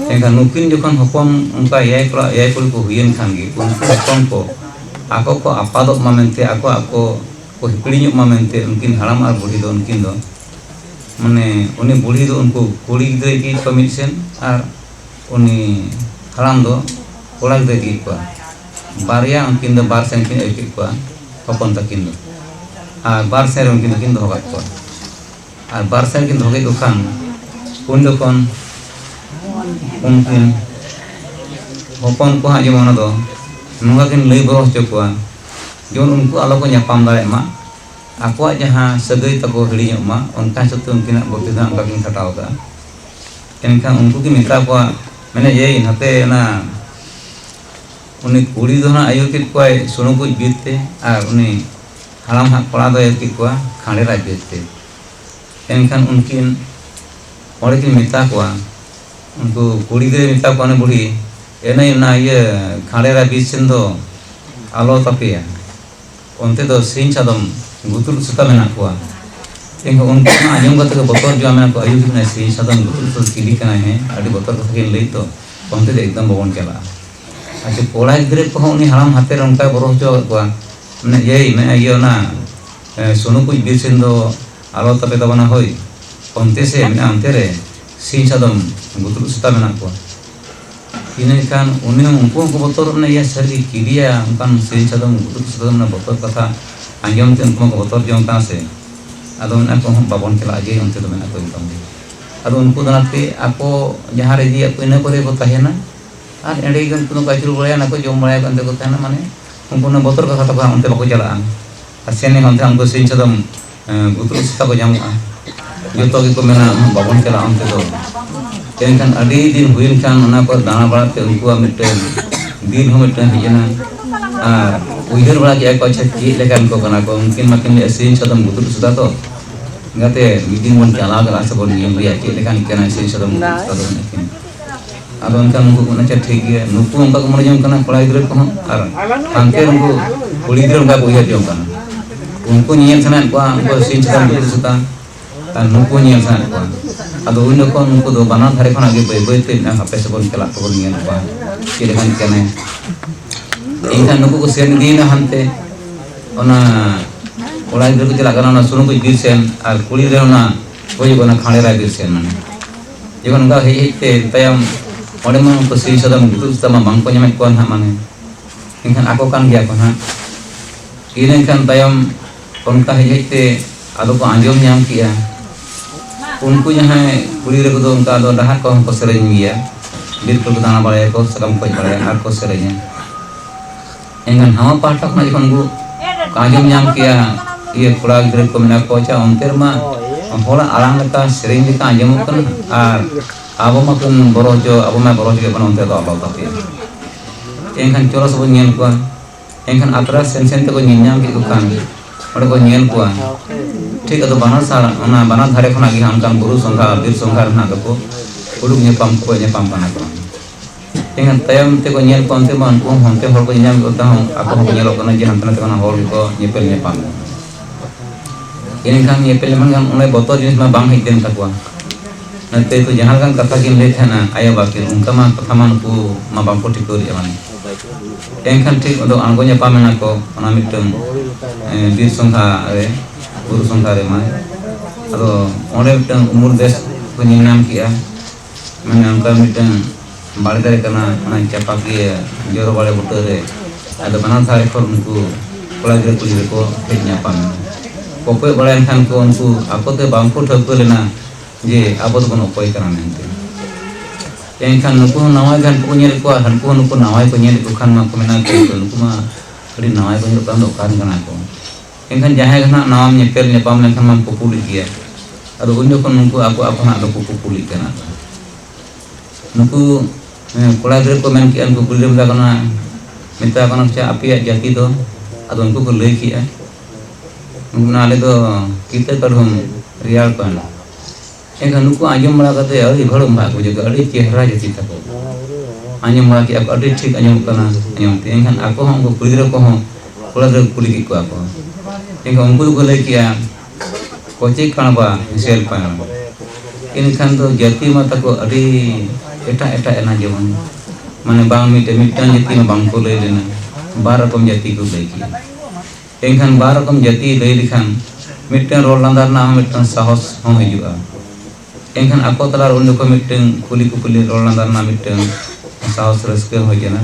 Engkan nukin jokhan hopon ongka eyai kuli ko huyen khan ge unku hopon ko ako ko apadok ma mente ako ko hipilinyuk ma mente unkin haram ar budi do unkin do mane uni budi do unku kuli gidre ki ko mitsen ar uni haram do kola gidre ki ko barya unkin do bar sen kin ek ko hopon takin do ar bar sen unkin do hogat ko ar bar sen kin doge ko khan undo kon mungkin hopon ko haji mana do nunga kin lay boro hocho ko jon unku alo ko nyapam dare ma aku jaha sagai tako hili ma onka satu mungkin bokti na onka kin khatao da enkhan unku ki mita ko mane ye nate na uni kuri do na ayo kit ko suno ko bitte ar uni haram hak kola do kit ko khande ra bitte enkhan unkin ore kin mita ko unku kuri de mita ko ne buri enai na ye khande ra bichen do alo tapi ya onte do sin chadam gutul suta mena ko engka unku na ajong kata ko botor jo mena ko ayu na sin chadam gutul to kili kana he adi botor ko kin lei to onte de ekdam bobon kala ache kola gidre ko uni haram hate onka boro jo ko mane ye me ayo na sunu ko bichen do alo tapi to bana hoi onte se mena onte re sin chadam gutul suta mena ko ini kan uni unku ko botor na ya sari kilia kan sin chadam gutul suta mena botor kata anjom ten ko botor jong ta se ado na ko babon kala aje onte do mena ko intam ado unku danate ako jahare di ako ina kore ko tahena ar ende gan kuno kachuru bolaya na ko jom bolaya kan ko tahena mane unku na botor ka kata ko onte bako jalaan asene onte angko sin chadam gutul suta ko jamu joto gi ko mena babon kala onte do kan adi din huin kan ona ko dana barate unku mitten din ho mitten hijena ar uider bala ki ko chakki lekan ko kana ko mungkin makin sin chadam gutul suda to ngate midin mon jala gala sabon yem liya ki lekan kana sin chadam gutul suda to nekin adon kan unku na cha thik ge nupu unka ko mon jom kana kola gidre ko ar hanke unku kuli gidre unka ko iya jom kana unku nyen sanan ko unku sin chadam gutul suda tan nupu nyen sanan ko ado uno ko unku do bana dhare khona ge bai te na hape sabon kala to nyen ko ki lekan kana engkan nuku ko sen di na hante ona kola gidre ko jala kana na sunu ko bir sen ar kuli re na ko je na khane ra bir sen mane jekon ga hei te tayam ode man ko sin sadam gutul sama bang ko nyame ko ha mane engkan ako kan gya ko ha ine kan tayam onka hei te ado ko anjom nyam kiya unku jahay kuli re ko do onka do dahar ko sereng giya bir ko dana balaya ko sakam ko balaya ar ko serenya engkan hama patak na jekon gu kajom nyam kiya iya kola gidre ko mena ko cha onter ma hola alang leka sereng leka anjom kan ar abo makun borojo abo ma borojo ke ban onter do Allah tapi engkan coro sabun nyen ko engkan atra sen sen to ko nyam ki ko kan ode ko nyen ko ঠিক আছে বানার সারা না বানার ধারে কোন আগে আমকান গুরু সংখ্যা বীর সংখ্যা না তো উড়ুক nyepam ko nyepam kana ko dengan tayam te ko nyel kon te man ko honte hor ko nyam ko ta hon ako ko nyelo kana je hantana te kana hor ko nyepel nyepam ini kan nyepel man kan unai botol jenis ma bang hiten takwa nanti itu jangan kan kata kin le thana aya bakil unka ma kata man ko ma bang ko tikori amani engkan ঠিক odo anggo nyepam na ko ona mittem bir songkha re guru songkha re ma ado ore mittem umur des ko nyinam kiya mane angka mittem bale dare kana ona chapaki joro bale butore ado bana thare ko unku kola gire kuli ko ঠিক nyapam kope bale kan ko unku apote bangko thakko lena je abot kono koi kana mente engkan nuku nawai kan ko nyel ko han ko nuku nawai ko nyel ko kan ma ko mena ko nuku ma ri nawai ko nyel kan do kan kana ko engkan jahe kana nawam nyepel nyepam lekan mam populi kia ado unjo ko nuku aku na do populi kana nuku kola gre ko men ki an ko kulir da kana minta kana cha api jati do ado unku ko lei ki nuku na le do kita kadhum rial kan engkan nuku anjom bala kate ari bhalum ba ko juga ari chehra jati tako anjom bala ki aku ari thik anjom kana anjom te engkan aku hong ko kulir ko hong kola gre kuli ki ko aku engkan unku ko lei ki koche kana ba sel pa engkan do jati mata ko ari eta ena jeman mane bang mitang jati ma bang ko lay lena bar rokom jati ko lay ki engkhan bar rokom jati lay likhan mitang rol landar na mitang sahos hon hijua engkhan ako talar undo ko mitang kuli rol landar na mitang sahos raske hojena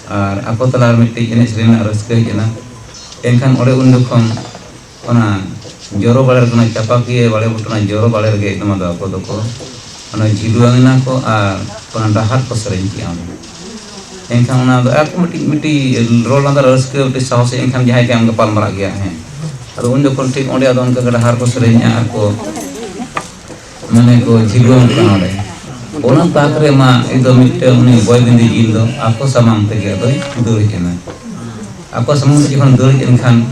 ar ako talar mitang ene serena raske hojena engkhan ore undo kon ona joro baler kena capaki bale butuna joro baler ge nama do ako doko ona jiluangna ko ar kona dahat ko sering kiam engkhan ona do aku miti rol landar raske uti sahos engkhan jahai ke am gapal marak gya he ado undo kon tik onde ado onka dahar ko serenya ako mane ko jiluang kana ore ona takre ma itu mitte uni boy bindi jil do ako samang tege do dur kena ako samang jikon dur engkhan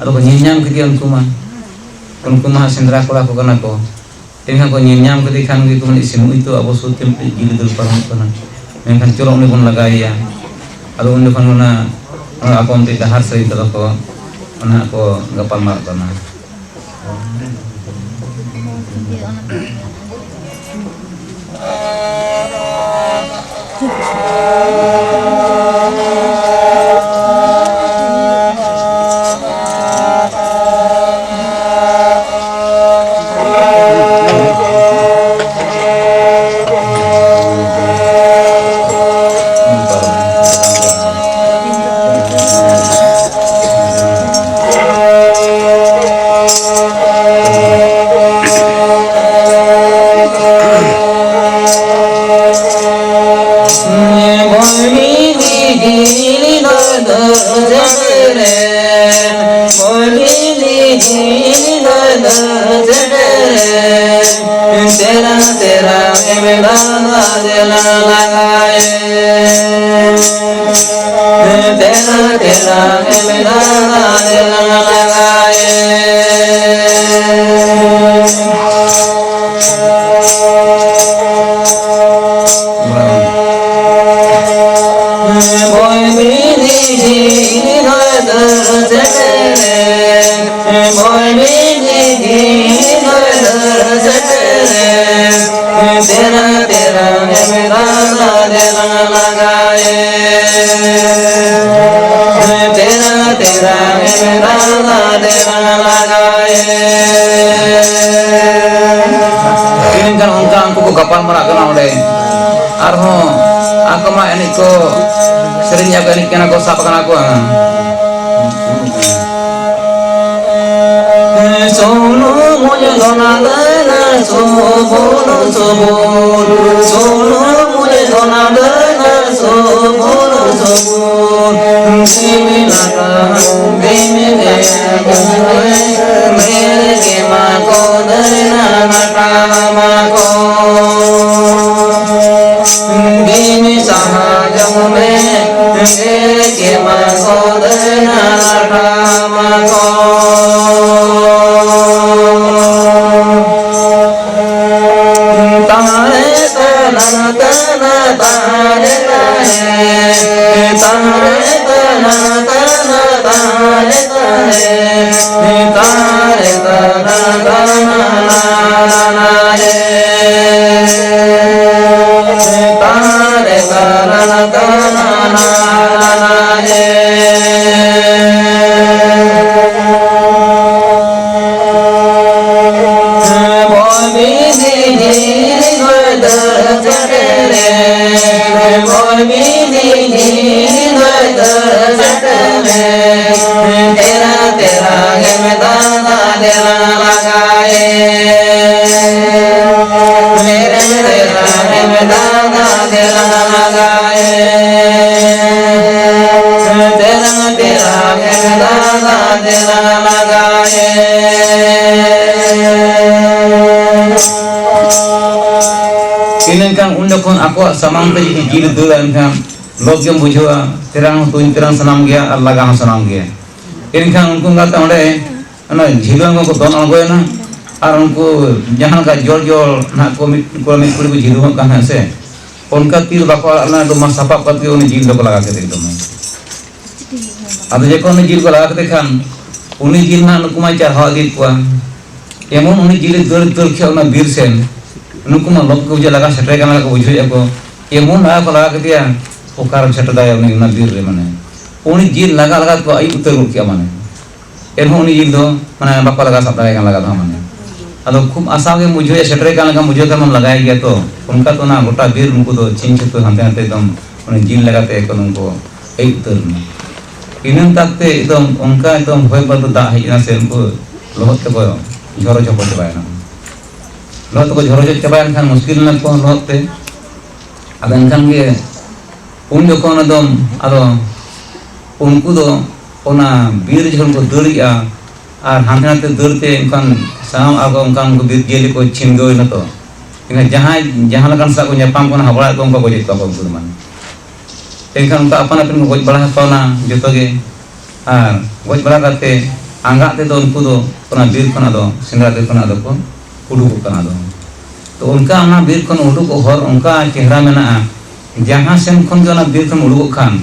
ado ko nyinyam ke unku mah sendra ko la ko kana ko engkhan ko nyinyam ke kan ki ko isim itu abo sutim jil dur parang kana engkhan curong ni pun lagai ya ado unde kan ona ako onti dahar sei to ko ona ko gapal mar kana kapal merak kena oleh arho aku mah ini ko seringnya kali kena ko sapa kena aku solo moja dona dana solo solo moja dona dana solo similaka bimile mere ke ma ko dana nakama ko bimi sahajam me mere ke ma ko dana nakama ko Inengkang undakon aku samang tadi jilid dulan kan logyam bujua terang tuin terang senam gya Allah gam senam gya inengkang unku ngata onde ana jiluang ko don algoy na ar unku jahan ka jol na komit kuli jiluang kan hase onka tir bako na do masapa pati oni jil ko laga ke ekdom ado je ko ni jil ko laga ke kan uni jil na unku mai char hawagit kwa emon uni jilid dur khe ona bir sen नुकु मा लोक को बुझे लगा shutter का लगा बुझे को ये मुन लगा को लगा के दिया ओकार सेटर दाय उनी ना बीर रे माने उनी जील लगा लगा तो आई उतर को किया माने एन उनी जील दो माने बाको लगा सब दाय का लगा दो माने अदो खूब आशा के मुझे सेटर का लगा मुझे का मन लगाया गया तो उनका तो ना गोटा बीर उनको तो चिन चित हंते हंते एकदम उनी जील लगाते को उनको आई उतर में इनन तकते एकदम उनका एकदम भय बद दा हेना से उनको लोहत को झरो झपो चबायना लोहत को झरो चबायन खान मुश्किल ना को लोहत ते अद एनखान गे उन जखन एकदम अदो उनको दो ओना बीर जखन को दड़िया और हांते हांते दड़ते एनखान साम आगो उनकान को बीर जेली को छिनगो न तो इना जहां जहां लगन सा को नेपाम को हबड़ा को उनको गोजे को उनको मान एनखान उनका अपन अपन को गोज बड़ा हतोना जतो गे और गोज बड़ा करते आंगा ते दो उनको दो ओना बीर खना दो सिंगरा ते खना दो को उडुक कना दो तो उनका ना बीर खन उडुक हर उनका चेहरा मेना जहां सेन खन जो ना बीर खन उडुक खान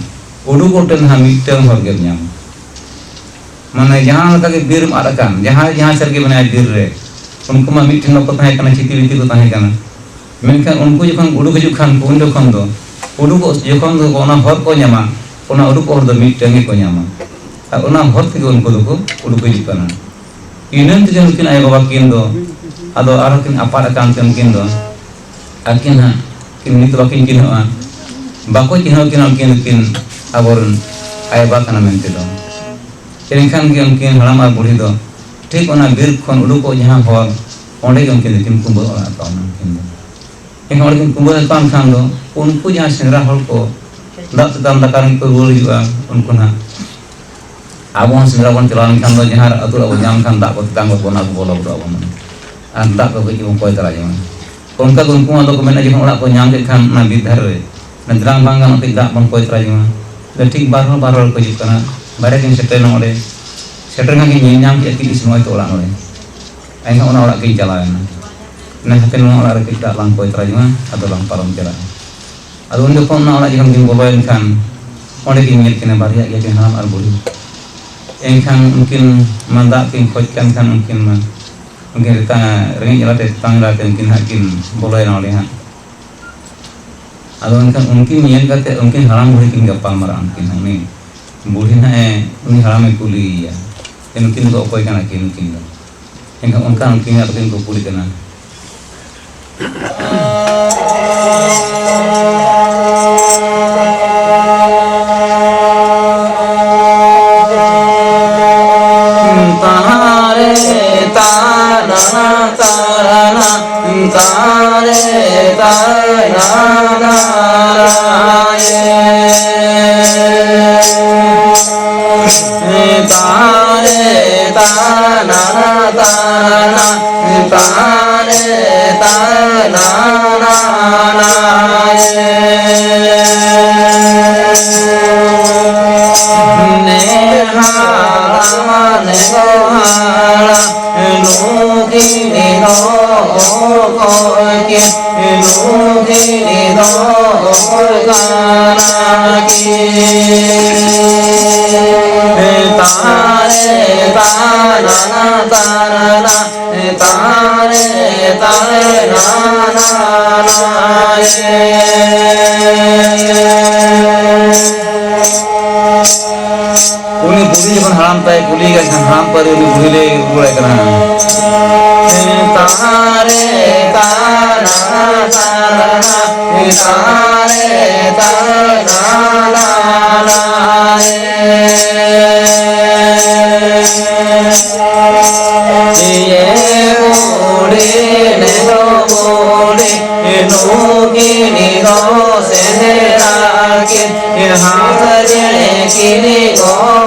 उडुक ओटन हा मिटन हर गे ᱧᱟᱢ माने जहां लगा के बीर मार कान जहां जहां सर के बना बीर रे उनको मा मिटन को ताहे कना चिति विति को ताहे कना मेनखान उनको जखन उडुक हिजु खान उन जखन दो उडुक जखन दो ओना हर को ᱧᱟᱢᱟ ओना उडुक हर दो मिटन को ᱧᱟᱢᱟ और ओना हर ते उनको दो को उडुक हिजु कना इनन ते उनकिन आय बाबा किन दो अदो आरो किन अपार कान ते उनकिन दो आकिन हा किन नित बाकिन किन होआ बाको चिन्ह किन किन आबर आय बा कना मेनते दो एनखान के उनकिन हड़ाम और बुढ़ी दो ठीक ओना बीर खन उडुको जहां हर ओंडे के उनकिन किन कुंबो ओना तो उनकिन दो एन हर किन कुंबो कान खान दो उनको जहां सेंद्रा हर को दात दाम दकार को रुल हुआ उनको ना आबो सेंद्रा बन चलान खान दो जहां अतुर अब जाम खान दा को तांग को ना बोलो बरो अब और दा को को कोय तरा जमा उनका उनको तो को मेना जहां ओड़ा को नाम के खान ना बिधार रे ना द्रांग बांगा न दा बन कोय तरा जमा तो ठीक बार को जितना बारे किन सेटर नोडे सेटर ना के नाम के कि समय तो ओड़ा नोडे आइना ओना ओड़ा के चलाना ना हते नो ओड़ा रे दा लांग कोय तरा जमा अदो लांग पारम चला अदो उन जखन ना ओड़ा जखन किन बोलोयन खान ओंडे किन नेल किन बारिया के के हाम और बुढ़ी एनखान उनकिन मंदा किन खोज कान खान उनकिन मा उनकिन ता रेंगे जलाते तांगरा के उनकिन हाकिन बोलोयन ओले हा अदो उनकिन नेल करते उनकिन हराम बुढ़ी किन गप्पा मारा उनकिन उनी बुढ़ी ना उनी हराम में कुली या उनकिन को कोई काना किन किन दो एनखान उनका उनकिन उनकिन को कुली कना हराम ताई कुली का हराम पर भूले बुढ़े करा तारे ताना ताना तारे ताना ये बुढ़े ने नो बुढ़े नो की नो से राके हाथ रे की नो